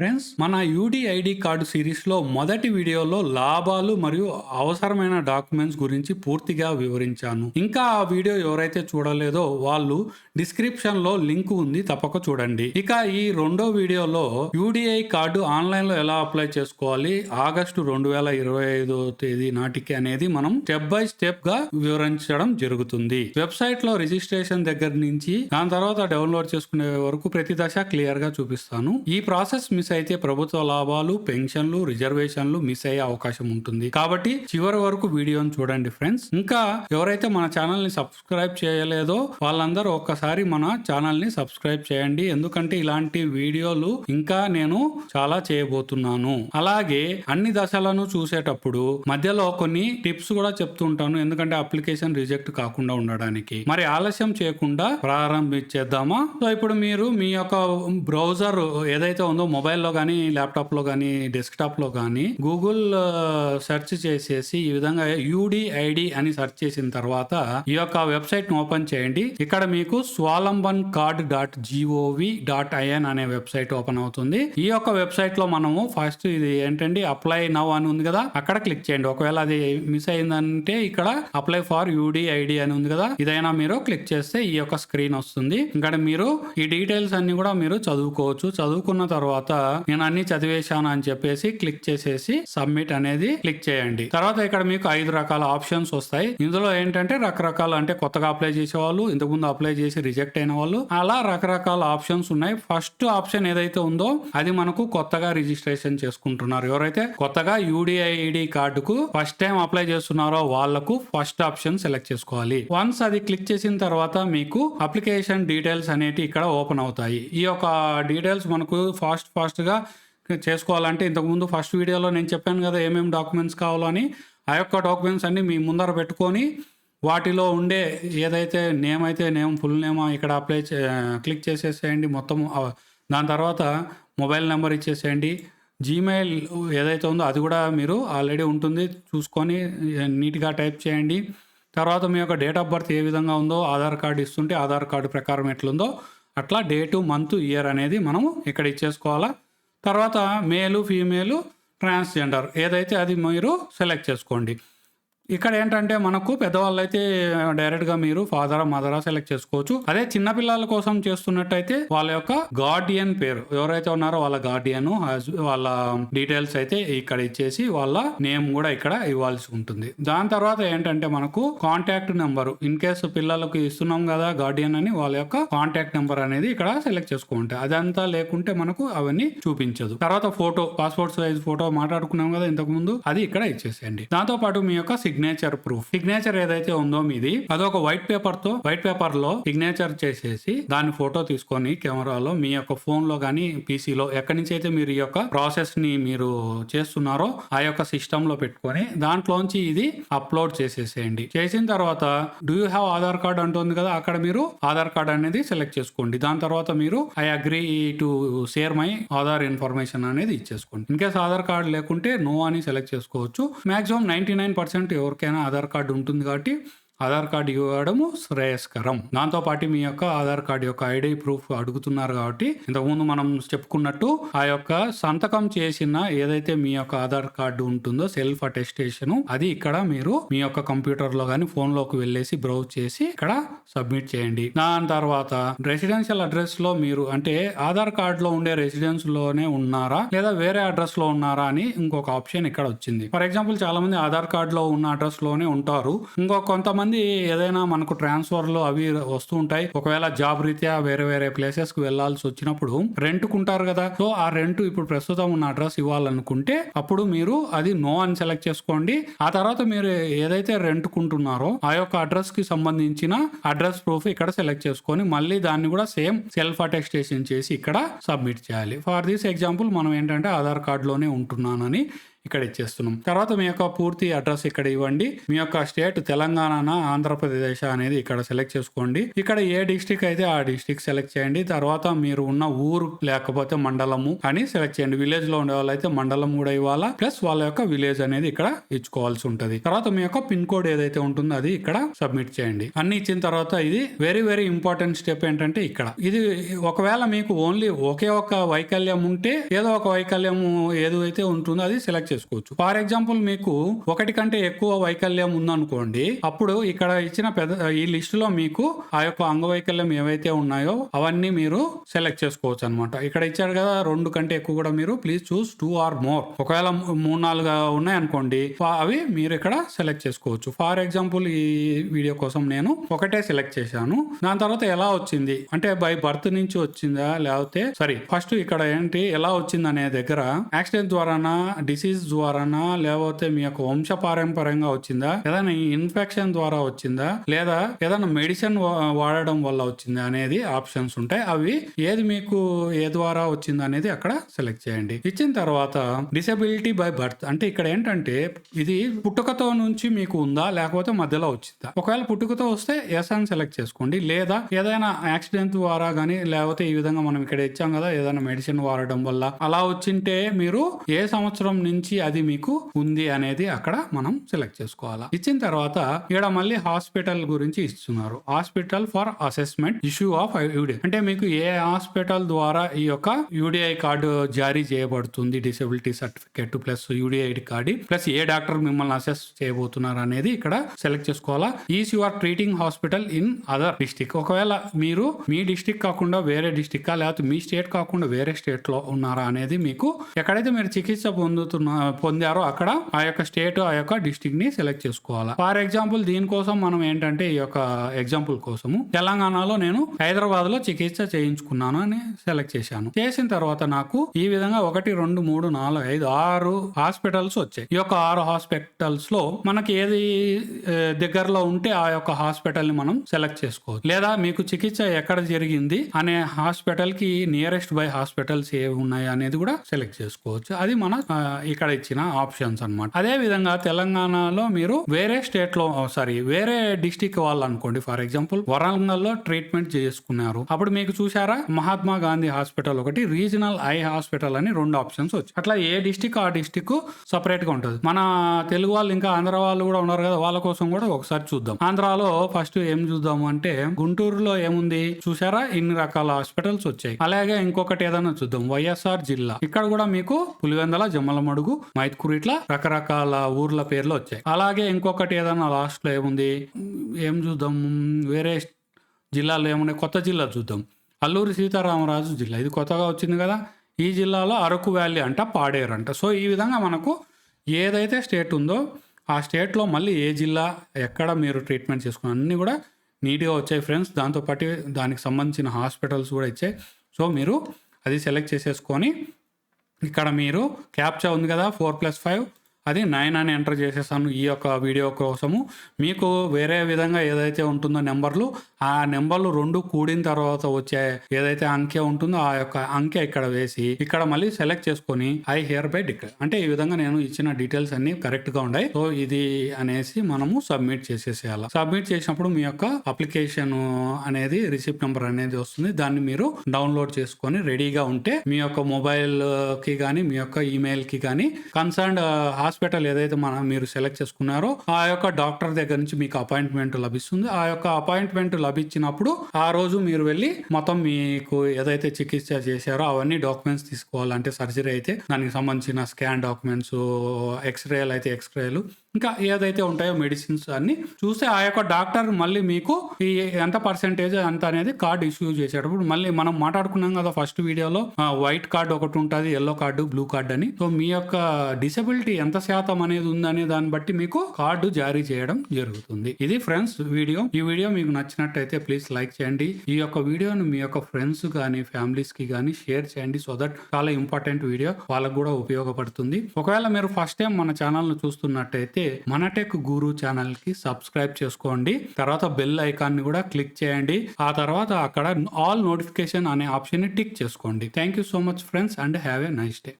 Friends, మన UDID card సిరీస్లో మొదటి వీడియోలో లాభాలు మరియు అవసరమైన డాక్యుమెంట్స్ గురించి పూర్తిగా వివరించాను. ఇంకా ఆ వీడియో ఎవరైతే చూడలేదో వాళ్ళు డిస్క్రిప్షన్లో లింక్ ఉంది, తప్పక చూడండి. ఇక ఈ రెండో వీడియోలో యూడిఐ కార్డు ఆన్లైన్లో ఎలా అప్లై చేసుకోవాలి ఆగస్టు 2025 తేదీ నాటికి అనేది మనం స్టెప్ బై స్టెప్ గా వివరించడం జరుగుతుంది. వెబ్సైట్ లో రిజిస్ట్రేషన్ దగ్గర నుంచి దాని తర్వాత డౌన్లోడ్ చేసుకునే వరకు ప్రతి దశ క్లియర్ గా చూపిస్తాను. ఈ ప్రాసెస్ మిస్ అయితే ప్రభుత్వ లాభాలు, పెన్షన్లు, రిజర్వేషన్లు మిస్ అయ్యే అవకాశం ఉంటుంది. కాబట్టి చివరి వరకు వీడియోని చూడండి ఫ్రెండ్స్. ఇంకా ఎవరైతే మన ఛానల్ ని సబ్స్క్రైబ్ చేయలేదో వాళ్ళందరూ ఒక్కసారి మన ఛానల్ ని సబ్స్క్రైబ్ చేయండి. ఎందుకంటే ఇలాంటి వీడియోలు ఇంకా నేను చాలా చేయబోతున్నాను. అలాగే అన్ని దశలను చూసేటప్పుడు మధ్యలో కొన్ని టిప్స్ కూడా చెప్తుంటాను, ఎందుకంటే అప్లికేషన్ రిజెక్ట్ కాకుండా ఉండడానికి. మరి ఆలస్యం చేయకుండా ప్రారంభించేద్దామా? సో ఇప్పుడు మీరు మీ యొక్క బ్రౌజర్ ఏదైతే ఉందో మొబైల్లో కానీ, ల్యాప్టాప్ లో కానీ, డెస్క్టాప్ లో కానీ గూగుల్ సెర్చ్ చేసేసి ఈ విధంగా యూడిఐడి అని సెర్చ్ చేసిన తర్వాత ఈ యొక్క వెబ్సైట్ ను ఓపెన్ చేయండి. ఇక్కడ మీకు swalambangcard.gov.in అనే వెబ్సైట్ ఓపెన్ అవుతుంది. ఈ యొక్క వెబ్సైట్ లో మనము ఫస్ట్ ఇది ఏంటంటే అప్లై నౌ అని ఉంది కదా, అక్కడ క్లిక్ చేయండి. ఒకవేళ అది మిస్ అయిందంటే ఇక్కడ అప్లై ఫర్ యూడిఐడి అని ఉంది కదా, ఇదైనా మీరు క్లిక్ చేస్తే ఈ యొక్క స్క్రీన్ వస్తుంది. ఇక్కడ మీరు ఈ డీటెయిల్స్ అన్ని కూడా మీరు చదువుకోవచ్చు. చదువుకున్న తర్వాత నేను అన్ని చదివేశాను అని చెప్పేసి క్లిక్ చేసేసి సబ్మిట్ అనేది క్లిక్ చేయండి. తర్వాత ఇక్కడ మీకు 5 రకాల ఆప్షన్స్ వస్తాయి. ఇందులో ఏంటంటే రకరకాల, అంటే కొత్తగా అప్లై చేసే వాళ్ళు, ఇంతకుముందు అప్లై చేసి రిజెక్ట్ అయిన వాళ్ళు, అలా రకరకాల ఆప్షన్స్ ఉన్నాయి. ఫస్ట్ ఆప్షన్ ఏదైతే ఉందో అది మనకు కొత్తగా రిజిస్ట్రేషన్ చేసుకుంటున్నారు. ఎవరైతే కొత్తగా యూడిఐడి కార్డుకు ఫస్ట్ టైం అప్లై చేస్తున్నారో వాళ్లకు ఫస్ట్ ఆప్షన్ సెలెక్ట్ చేసుకోవాలి. వన్స్ అది క్లిక్ చేసిన తర్వాత మీకు అప్లికేషన్ డీటెయిల్స్ అనేవి ఇక్కడ ఓపెన్ అవుతాయి. ఈ యొక్క డీటెయిల్స్ మనకు ఫాస్ట్ గా చేసుకోవాలంటే ఇంతకుముందు ఫస్ట్ వీడియోలో నేను చెప్పాను కదా ఏమేమి డాక్యుమెంట్స్ కావాలో అని. ఆ యొక్క డాక్యుమెంట్స్ అన్ని మీ ముందర పెట్టుకొని వాటిలో ఉండే ఏదైతే నేమ్ అయితే నేమ్, ఫుల్ నేమ్ ఇక్కడ క్లిక్ చేసేసేయండి మొత్తం. దాని తర్వాత మొబైల్ నెంబర్ ఇచ్చేసేయండి. జీమెయిల్ ఏదైతే ఉందో అది కూడా మీరు ఆల్రెడీ ఉంటుంది, చూసుకొని నీట్గా టైప్ చేయండి. తర్వాత మీ యొక్క డేట్ ఆఫ్ బర్త్ ఏ విధంగా ఉందో, ఆధార్ కార్డు ఇస్తుంటే ఆధార్ కార్డు ప్రకారం ఎట్లుందో అట్లా డేటు, మంత్, ఇయర్ అనేది మనము ఇక్కడ ఇచ్చేసుకోవాలా. తర్వాత మేలు, ఫీమేలు, ట్రాన్స్జెండర్ ఏదైతే అది మీరు సెలెక్ట్ చేసుకోండి. ఇక్కడ ఏంటంటే మనకు పెద్దవాళ్ళు అయితే డైరెక్ట్ గా మీరు ఫాదరా, మదరా సెలెక్ట్ చేసుకోవచ్చు. అదే చిన్నపిల్లల కోసం చేస్తున్నట్టయితే వాళ్ళ యొక్క గార్డియన్ పేరు ఎవరైతే ఉన్నారో వాళ్ళ గార్డియన్, వాళ్ళ డీటెయిల్స్ అయితే ఇక్కడ ఇచ్చేసి వాళ్ళ నేమ్ కూడా ఇక్కడ ఇవ్వాల్సి ఉంటుంది. దాని తర్వాత ఏంటంటే మనకు కాంటాక్ట్ నెంబర్, ఇన్ కేసు పిల్లలకు ఇస్తున్నాం కదా గార్డియన్ అని, వాళ్ళ యొక్క కాంటాక్ట్ నెంబర్ అనేది ఇక్కడ సెలెక్ట్ చేసుకోండి. అదంతా లేకుంటే మనకు అవన్నీ చూపించదు. తర్వాత ఫోటో, పాస్పోర్ట్ సైజ్ ఫోటో మాట్లాడుకున్నాం కదా ఇంతకు ముందు, అది ఇక్కడ ఇచ్చేసేయండి. దాంతో పాటు మీ యొక్క సిగ్నేచర్ ప్రూఫ్, సిగ్నేచర్ ఏదైతే ఉందో మీది అదొక వైట్ పేపర్ లో సిగ్నేచర్ చేసేసి దాని ఫోటో తీసుకొని కెమెరాలో మీ యొక్క ఫోన్ లో గానీ, పీసీలో ఎక్కడి నుంచి అయితే మీరు ఈ యొక్క ప్రాసెస్ ని మీరు చేస్తున్నారో ఆ యొక్క సిస్టమ్ లో పెట్టుకొని దాంట్లోంచి ఇది అప్లోడ్ చేసేసేయండి. చేసిన తర్వాత do you have Aadhaar card అంటుంది కదా, అక్కడ మీరు ఆధార్ కార్డ్ అనేది సెలెక్ట్ చేసుకోండి. దాని తర్వాత మీరు I agree to share my Aadhaar information అనేది ఇచ్చేసుకోండి. ఇన్ కేస్ ఆధార్ కార్డ్ లేకుంటే నో అని సెలెక్ట్ చేసుకోవచ్చు. మాక్సిమం 99% ఎవరికైనా ఆధార్ కార్డు ఉంటుంది కాబట్టి ఆధార్ కార్డు ఇవ్వడము శ్రేయస్కరం. దాంతో పాటు మీ యొక్క ఆధార్ కార్డు యొక్క ఐడి ప్రూఫ్ అడుగుతున్నారు కాబట్టి ఇంతకుముందు మనం చెప్పుకున్నట్టు ఆ యొక్క సంతకం చేసిన ఏదైతే మీ యొక్క ఆధార్ కార్డు ఉంటుందో సెల్ఫ్ అటెస్టేషన్, అది ఇక్కడ మీరు మీ యొక్క కంప్యూటర్ లో కానీ ఫోన్ లోకి వెళ్ళేసి బ్రౌజ్ చేసి ఇక్కడ సబ్మిట్ చేయండి. దాని తర్వాత రెసిడెన్షియల్ అడ్రస్ లో మీరు, అంటే ఆధార్ కార్డు లో ఉండే రెసిడెన్స్ లోనే ఉన్నారా లేదా వేరే అడ్రస్ లో ఉన్నారా అని ఇంకొక ఆప్షన్ ఇక్కడ వచ్చింది. ఫర్ ఎగ్జాంపుల్ చాలా మంది ఆధార్ కార్డు లో ఉన్న అడ్రస్ లోనే ఉంటారు. కొంతమంది ఏదైనా మనకు ట్రాన్స్ఫర్లు అవి వస్తూ ఉంటాయి. ఒకవేళ జాబ్ రీత్యా వేరే వేరే ప్లేసెస్ కి వెళ్లాల్సి వచ్చినప్పుడు రెంట్ కుంటారు కదా, సో ఆ రెంట్ ఇప్పుడు ప్రస్తుతం ఉన్న అడ్రస్ ఇవ్వాలనుకుంటే అప్పుడు మీరు అది నో అని సెలెక్ట్ చేసుకోండి. ఆ తర్వాత మీరు ఏదైతే రెంట్ కుంటున్నారో ఆ యొక్క అడ్రస్ కి సంబంధించిన అడ్రస్ ప్రూఫ్ ఇక్కడ సెలెక్ట్ చేసుకొని మళ్ళీ దాన్ని కూడా సేమ్ సెల్ఫ్ అటెస్టేషన్ చేసి ఇక్కడ సబ్మిట్ చేయాలి. ఫర్ దిస్ ఎగ్జాంపుల్ మనం ఏంటంటే ఆధార్ కార్డ్ లోనే ఉంటున్నానని ఇక్కడ ఇచ్చేస్తున్నాం. తర్వాత మీ యొక్క పూర్తి అడ్రస్ ఇక్కడ ఇవ్వండి. మీ యొక్క స్టేట్ తెలంగాణ, ఆంధ్రప్రదేశ్ అనేది ఇక్కడ సెలెక్ట్ చేసుకోండి. ఇక్కడ ఏ డిస్ట్రిక్ట్ అయితే ఆ డిస్ట్రిక్ట్ సెలెక్ట్ చేయండి. తర్వాత మీరు ఉన్న ఊరు లేకపోతే మండలము అని సెలెక్ట్ చేయండి. విలేజ్ లో ఉండే వాళ్ళైతే మండలం కూడా ఇవ్వాలా, ప్లస్ వాళ్ళ యొక్క విలేజ్ అనేది ఇక్కడ ఇచ్చుకోవాల్సి ఉంటుంది. తర్వాత మీ యొక్క పిన్ కోడ్ ఏదైతే ఉంటుందో అది ఇక్కడ సబ్మిట్ చేయండి. అన్ని ఇచ్చిన తర్వాత ఇది వెరీ వెరీ ఇంపార్టెంట్ స్టెప్ ఏంటంటే ఇక్కడ ఇది ఒకవేళ మీకు ఓన్లీ ఒకే ఒక వైకల్యం ఉంటే ఏదో ఒక వైకల్యం ఏదైతే ఉంటుందో అది సెలెక్ట్ చేసుకోవచ్చు. ఫర్ ఎగ్జాంపుల్ మీకు ఒకటి కంటే ఎక్కువ వైకల్యం ఉందనుకోండి, అప్పుడు ఇక్కడ ఇచ్చిన ఈ లిస్ట్ లో మీకు ఆ యొక్క అంగవైకల్యం ఏవైతే ఉన్నాయో అవన్నీ మీరు సెలెక్ట్ చేసుకోవచ్చు అనమాట. ఇక్కడ ఇచ్చారు కదా 2 కంటే ఎక్కువ కూడా మీరు ప్లీజ్ చూస్ 2 or more. ఒకవేళ 3-4 ఉన్నాయనుకోండి అవి మీరు ఇక్కడ సెలెక్ట్ చేసుకోవచ్చు. ఫర్ ఎగ్జాంపుల్ ఈ వీడియో కోసం నేను ఒకటే సెలెక్ట్ చేశాను. దాని తర్వాత ఎలా వచ్చింది అంటే బై బర్త్ నుంచి వచ్చిందా లేకపోతే ఫస్ట్ ఇక్కడ ఏంటి ఎలా వచ్చింది అనే దగ్గర యాక్సిడెంట్ ద్వారానా, డిసీజ్ ద్వారానా, లేకపోతే మీ యొక్క వంశ పారంపర్యంగా వచ్చిందా, ఏదైనా ఇన్ఫెక్షన్ ద్వారా వచ్చిందా, లేదా ఏదైనా మెడిసిన్ వాడడం వల్ల వచ్చిందా అనేది ఆప్షన్స్ ఉంటాయి. అవి ఏది మీకు ఏ ద్వారా వచ్చింది అనేది అక్కడ సెలెక్ట్ చేయండి. ఇచ్చిన తర్వాత డిసెబిలిటీ బై బర్త్ అంటే ఇక్కడ ఏంటంటే ఇది పుట్టుకతో నుంచి మీకు ఉందా లేకపోతే మధ్యలో వచ్చిందా. ఒకవేళ పుట్టుకతో వస్తే ఎస్ అని సెలెక్ట్ చేసుకోండి. లేదా ఏదైనా యాక్సిడెంట్ ద్వారా గానీ లేకపోతే ఈ విధంగా మనం ఇక్కడ ఇచ్చాం కదా ఏదైనా మెడిసిన్ వాడడం వల్ల అలా వచ్చింటే మీరు ఏ సంవత్సరం నుంచి అది మీకు ఉంది అనేది అక్కడ మనం సెలెక్ట్ చేసుకోవాలా. ఇచ్చిన తర్వాత ఇక్కడ మళ్ళీ హాస్పిటల్ గురించి ఇస్తున్నారు. Hospital for assessment issue of UDI అంటే మీకు ఏ హాస్పిటల్ ద్వారా ఈ యొక్క యూడిఐ కార్డు జారీ చేయబడుతుంది, disability certificate plus UDI card plus ఏ డాక్టర్ మిమ్మల్ని అసెస్ చేయబోతున్నారు అనేది ఇక్కడ సెలెక్ట్ చేసుకోవాలా. Is you are treating hospital in other district ఒకవేళ మీరు మీ డిస్ట్రిక్ట్ కాకుండా వేరే డిస్ట్రిక్ట్ లేకపోతే మీ స్టేట్ కాకుండా వేరే స్టేట్ లో ఉన్నారా అనేది మీకు ఎక్కడైతే మీరు చికిత్స పొందారో అక్కడ ఆ యొక్క స్టేట్ ఆ యొక్క డిస్ట్రిక్ట్ ని సెలెక్ట్ చేసుకోవాలా. ఫర్ ఎగ్జాంపుల్ దీనికోసం మనం ఏంటంటే ఈ యొక్క ఎగ్జాంపుల్ కోసము తెలంగాణలో నేను హైదరాబాద్ లో చికిత్స చేయించుకున్నాను అని సెలెక్ట్ చేశాను. చేసిన తర్వాత నాకు ఈ విధంగా 1, 2, 3, 4, 5, 6 హాస్పిటల్స్ వచ్చాయి. ఈ యొక్క 6 హాస్పిటల్స్ లో మనకి ఏది దగ్గరలో ఉంటే ఆ యొక్క హాస్పిటల్ ని మనం సెలెక్ట్ చేసుకోవచ్చు. లేదా మీకు చికిత్స ఎక్కడ జరిగింది అనే హాస్పిటల్ కి నియరెస్ట్ బై హాస్పిటల్స్ ఏవి ఉన్నాయి అనేది కూడా సెలెక్ట్ చేసుకోవచ్చు. అది మన ఇక్కడ ఇచ్చిన ఆప్షన్స్ అన్నమాట. అదే విధంగా తెలంగాణలో మీరు వేరే స్టేట్ లో వేరే డిస్ట్రిక్ట్ వాళ్ళు అనుకోండి, ఫర్ ఎగ్జాంపుల్ వరంగల్ లో ట్రీట్మెంట్ చేసుకున్నారు. అప్పుడు మీకు చూసారా మహాత్మా గాంధీ హాస్పిటల్ ఒకటి, రీజనల్ ఐ హాస్పిటల్ అని 2 ఆప్షన్స్ వచ్చాయి. అట్లా ఏ డిస్ట్రిక్ట్ ఆ డిస్ట్రిక్ట్ సపరేట్ గా ఉంటుంది. మన తెలుగు వాళ్ళు ఇంకా ఆంధ్ర వాళ్ళు కూడా ఉన్నారు కదా, వాళ్ళ కోసం కూడా ఒకసారి చూద్దాం. ఆంధ్రాలో ఫస్ట్ ఏం చూద్దాము అంటే గుంటూరులో ఏముంది చూసారా, ఇన్ని రకాల హాస్పిటల్స్ వచ్చాయి. అలాగే ఇంకొకటి ఏదైనా చూద్దాం, వైఎస్ఆర్ జిల్లా. ఇక్కడ కూడా మీకు పులివెందల, జమ్మలమడుగు, మైత్కూరు ఇట్లా రకరకాల ఊర్ల పేర్లు వచ్చాయి. అలాగే ఇంకొకటి ఏదైనా లాస్ట్ లో ఏముంది ఏం చూద్దాం, వేరే జిల్లాలో ఏమున్నాయి, కొత్త జిల్లా చూద్దాం, అల్లూరి సీతారామరాజు జిల్లా. ఇది కొత్తగా వచ్చింది కదా. ఈ జిల్లాలో అరకు వ్యాలీ అంట, పాడేరు అంట. సో ఈ విధంగా మనకు ఏదైతే స్టేట్ ఉందో ఆ స్టేట్లో మళ్ళీ ఏ జిల్లా ఎక్కడ మీరు ట్రీట్మెంట్ చేసుకున్న అన్నీ కూడా నీట్గా వచ్చాయి ఫ్రెండ్స్. దాంతోపాటు దానికి సంబంధించిన హాస్పిటల్స్ కూడా ఇచ్చాయి. సో మీరు అది సెలెక్ట్ చేసేసుకొని ఇక్కడ మీరు క్యాప్చా ఉంది కదా 4+5 అది 9 అని ఎంటర్ చేసేసాను ఈ యొక్క వీడియో కోసము. మీకు వేరే విధంగా ఏదైతే ఉంటుందో నెంబర్లు, ఆ నెంబర్లు 2 కూడిన తర్వాత వచ్చే ఏదైతే అంకె ఉంటుందో ఆ యొక్క అంకె ఇక్కడ వేసి ఇక్కడ మళ్ళీ సెలెక్ట్ చేసుకొని ఐ హియర్ బై డిక్లేర్ అంటే ఈ విధంగా నేను ఇచ్చిన డీటెయిల్స్ అన్ని కరెక్ట్ గా ఉన్నాయి. సో ఇది అనేసి మనము సబ్మిట్ చేసేసేయాలి. సబ్మిట్ చేసినప్పుడు మీ యొక్క అప్లికేషన్ అనేది రిసిప్ట్ నెంబర్ అనేది వస్తుంది. దాన్ని మీరు డౌన్లోడ్ చేసుకొని రెడీగా ఉంటే మీ యొక్క మొబైల్ కి కానీ మీ యొక్క ఈమెయిల్ కి కానీ కన్సర్న్డ్ హాస్పిటల్ ఏదైతే మీరు సెలెక్ట్ చేసుకున్నారో ఆ యొక్క డాక్టర్ దగ్గర నుంచి మీకు అపాయింట్మెంట్ లభిస్తుంది. ఆ యొక్క అపాయింట్మెంట్ లభించినప్పుడు ఆ రోజు మీరు వెళ్ళి మొత్తం మీకు ఏదైతే చికిత్స చేశారో అవన్నీ డాక్యుమెంట్స్ తీసుకోవాలంటే సర్జరీ అయితే దానికి సంబంధించిన స్కాన్ డాక్యుమెంట్స్, ఎక్స్రేలు అయితే ఎక్స్రేలు, ఇంకా ఏదైతే ఉంటాయో మెడిసిన్స్ అన్ని చూస్తే ఆ యొక్క డాక్టర్ మళ్ళీ మీకు ఈ ఎంత పర్సెంటేజ్ అంత అనేది కార్డు ఇష్యూ చేసేటప్పుడు మళ్ళీ మనం మాట్లాడుకున్నాం కదా ఫస్ట్ వీడియోలో, వైట్ కార్డు ఒకటి ఉంటుంది, ఎల్లో కార్డు, బ్లూ కార్డు అని. సో మీ యొక్క డిసెబిలిటీ ఎంత శాతం అనేది ఉందనే దాన్ని బట్టి మీకు కార్డు జారీ చేయడం జరుగుతుంది. ఇది ఫ్రెండ్స్ వీడియో. ఈ వీడియో మీకు నచ్చినట్టయితే ప్లీజ్ లైక్ చేయండి. ఈ యొక్క వీడియోను మీ యొక్క ఫ్రెండ్స్ కానీ ఫ్యామిలీస్ కి కానీ షేర్ చేయండి. సో దట్ చాలా ఇంపార్టెంట్ వీడియో, వాళ్ళకు కూడా ఉపయోగపడుతుంది. ఒకవేళ మీరు ఫస్ట్ టైం మన ఛానల్ ను చూస్తున్నట్టయితే మన టెక్ గురు ఛానల్ కి సబ్స్క్రైబ్ చేసుకోండి. తర్వాత బెల్ ఐకాన్ ని కూడా క్లిక్ చేయండి. ఆ తర్వాత అక్కడ ఆల్ నోటిఫికేషన్ అనే ఆప్షన్ ని టిక్ చేసుకోండి. Thank you so much friends and have a nice day.